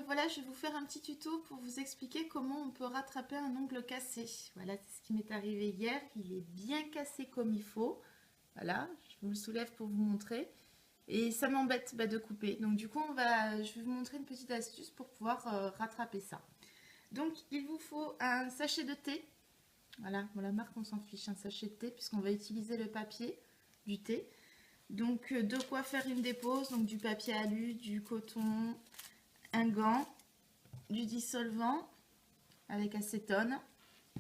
voilà, je vais vous faire un petit tuto pour vous expliquer comment on peut rattraper un ongle cassé. Voilà, c'est ce qui m'est arrivé hier. Il est bien cassé comme il faut. Voilà, je vous le soulève pour vous montrer. Et ça m'embête de couper. Donc du coup, je vais vous montrer une petite astuce pour pouvoir rattraper ça. Donc il vous faut un sachet de thé. Voilà, bon, la marque on s'en fiche, un sachet de thé puisqu'on va utiliser le papier du thé. Donc de quoi faire une dépose, donc du papier alu, du coton, un gant, du dissolvant avec acétone.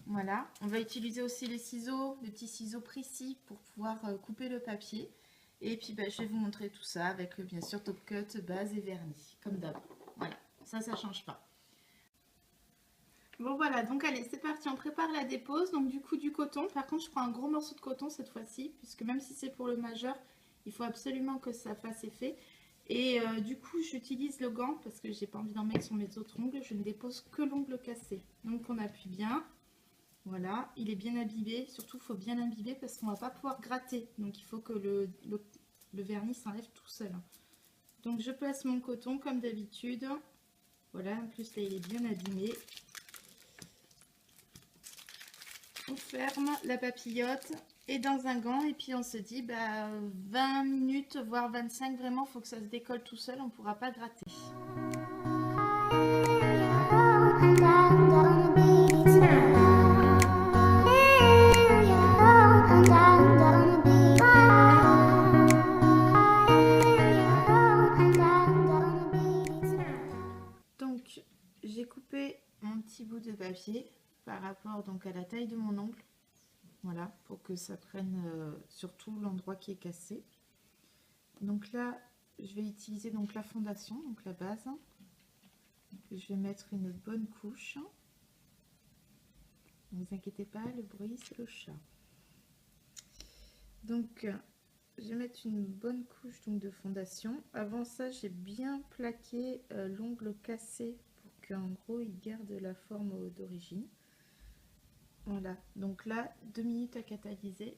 Voilà, on va utiliser aussi les ciseaux, les petits ciseaux précis pour pouvoir couper le papier. Et puis je vais vous montrer tout ça avec bien sûr top cut, base et vernis, comme d'hab. Voilà, ça change pas. Bon voilà, donc allez, c'est parti, on prépare la dépose. Donc du coup du coton, par contre je prends un gros morceau de coton cette fois-ci, puisque même si c'est pour le majeur, il faut absolument que ça fasse effet. Et du coup j'utilise le gant parce que j'ai pas envie d'en mettre sur mes autres ongles, je ne dépose que l'ongle cassé. Donc on appuie bien, voilà, il est bien imbibé, surtout il faut bien l'imbiber parce qu'on va pas pouvoir gratter, donc il faut que le vernis s'enlève tout seul. Donc je place mon coton comme d'habitude, voilà, en plus là il est bien abîmé. On ferme la papillote et dans un gant et puis on se dit 20 minutes voire 25, vraiment il faut que ça se décolle tout seul, on ne pourra pas gratter. Donc j'ai coupé mon petit bout de papier par rapport donc à la taille de mon ongle, voilà, pour que ça prenne surtout l'endroit qui est cassé. Donc là je vais utiliser donc la fondation, donc la base. Je vais mettre une bonne couche. Ne vous inquiétez pas, le bruit c'est le chat. Donc je vais mettre une bonne couche donc de fondation. Avant ça j'ai bien plaqué l'ongle cassé pour qu'en gros il garde la forme d'origine. Voilà, donc là 2 minutes à catalyser.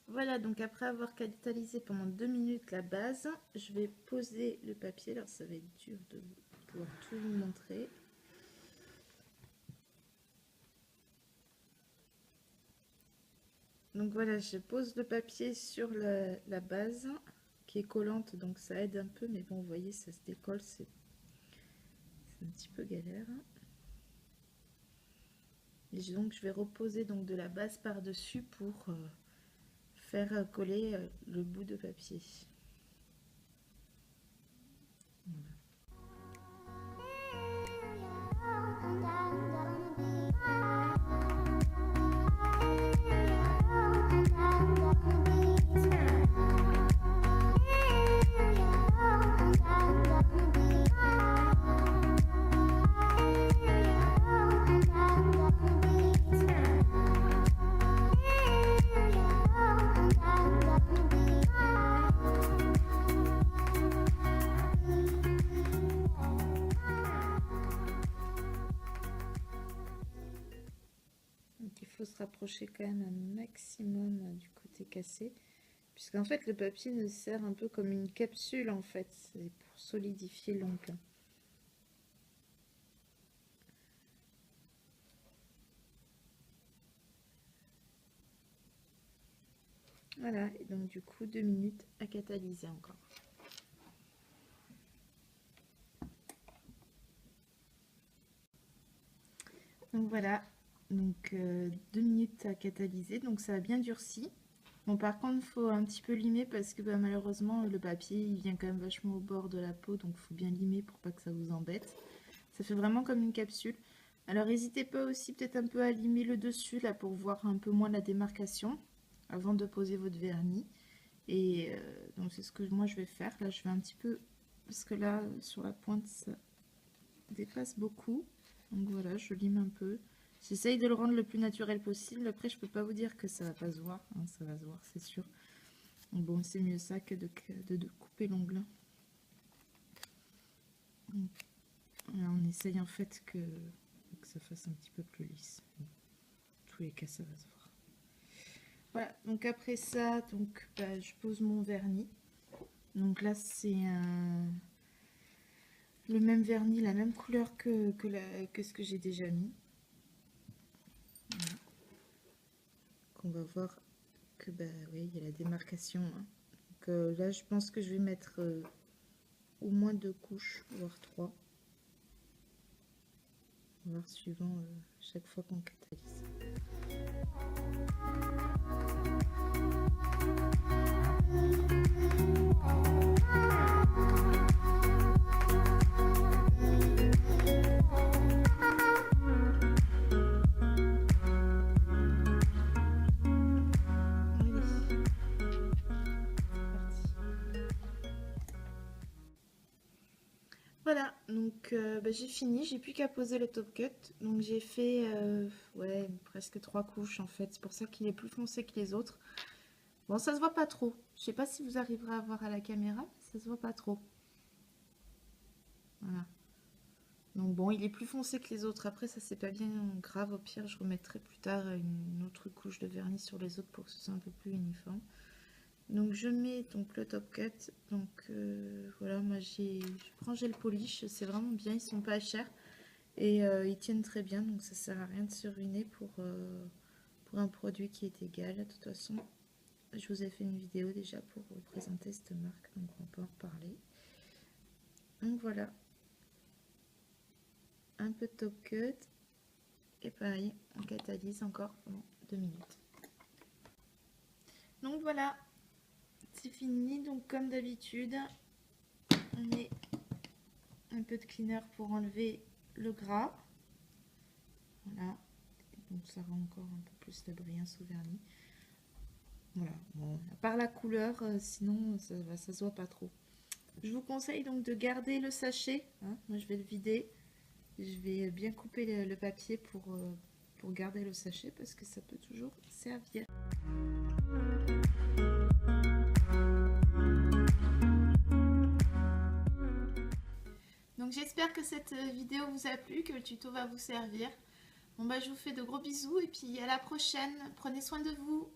Voilà, donc après avoir catalysé pendant 2 minutes la base, je vais poser le papier. Alors ça va être dur de pouvoir tout vous montrer. Donc voilà, je pose le papier sur la base qui est collante, donc ça aide un peu, mais bon, vous voyez, ça se décolle, c'est un petit peu galère. Et donc je vais reposer donc de la base par-dessus pour faire coller le bout de papier. Voilà. Il faut se rapprocher quand même un maximum du côté cassé, puisqu'en fait le papier nous sert un peu comme une capsule, en fait, c'est pour solidifier l'ongle. Voilà, et donc du coup 2 minutes à catalyser encore. Donc voilà, donc 2 minutes à catalyser, donc ça a bien durci. Bon, par contre, il faut un petit peu limer parce que malheureusement le papier il vient quand même vachement au bord de la peau, donc il faut bien limer pour pas que ça vous embête. Ça fait vraiment comme une capsule. Alors n'hésitez pas aussi peut-être un peu à limer le dessus là pour voir un peu moins la démarcation avant de poser votre vernis. Et donc c'est ce que moi je vais faire. Là je vais un petit peu, parce que là sur la pointe ça dépasse beaucoup. Donc voilà, je lime un peu. J'essaye de le rendre le plus naturel possible. Après, je peux pas vous dire que ça va pas se voir. Hein, ça va se voir, c'est sûr. Donc bon, c'est mieux ça que de couper l'ongle. Là, on essaye en fait que ça fasse un petit peu plus lisse. Dans tous les cas, ça va se voir. Voilà, donc après ça, donc bah, je pose mon vernis. Donc là c'est le même vernis, la même couleur que ce que j'ai déjà mis. Voilà. Donc on va voir que bah oui, il y a la démarcation. Hein. Donc là je pense que je vais mettre au moins 2 couches, voire 3. On va voir suivant chaque fois qu'on catalyse. Voilà, donc bah, j'ai fini, j'ai plus qu'à poser le top cut. Donc j'ai fait ouais, presque 3 couches en fait, c'est pour ça qu'il est plus foncé que les autres. Bon, ça se voit pas trop, je sais pas si vous arriverez à voir à la caméra, ça se voit pas trop. Voilà. Donc bon, il est plus foncé que les autres, après ça c'est pas bien grave, au pire je remettrai plus tard une autre couche de vernis sur les autres pour que ce soit un peu plus uniforme. Donc je mets donc le top cut, donc voilà, moi je prends gel polish, c'est vraiment bien, ils sont pas chers et ils tiennent très bien, donc ça sert à rien de se ruiner pour un produit qui est égal. De toute façon, je vous ai fait une vidéo déjà pour vous présenter cette marque, donc on peut en reparler. Donc voilà, un peu de top cut et pareil, on catalyse encore pendant 2 minutes. Donc voilà, c'est fini. Donc comme d'habitude, on met un peu de cleaner pour enlever le gras. Voilà, donc ça rend encore un peu plus la brillance au vernis. Voilà, bon, à part la couleur, sinon ça se voit pas trop. Je vous conseille donc de garder le sachet. Hein. Moi je vais le vider. Je vais bien couper le papier pour garder le sachet parce que ça peut toujours servir. Donc j'espère que cette vidéo vous a plu, que le tuto va vous servir. Bon bah je vous fais de gros bisous et puis à la prochaine. Prenez soin de vous.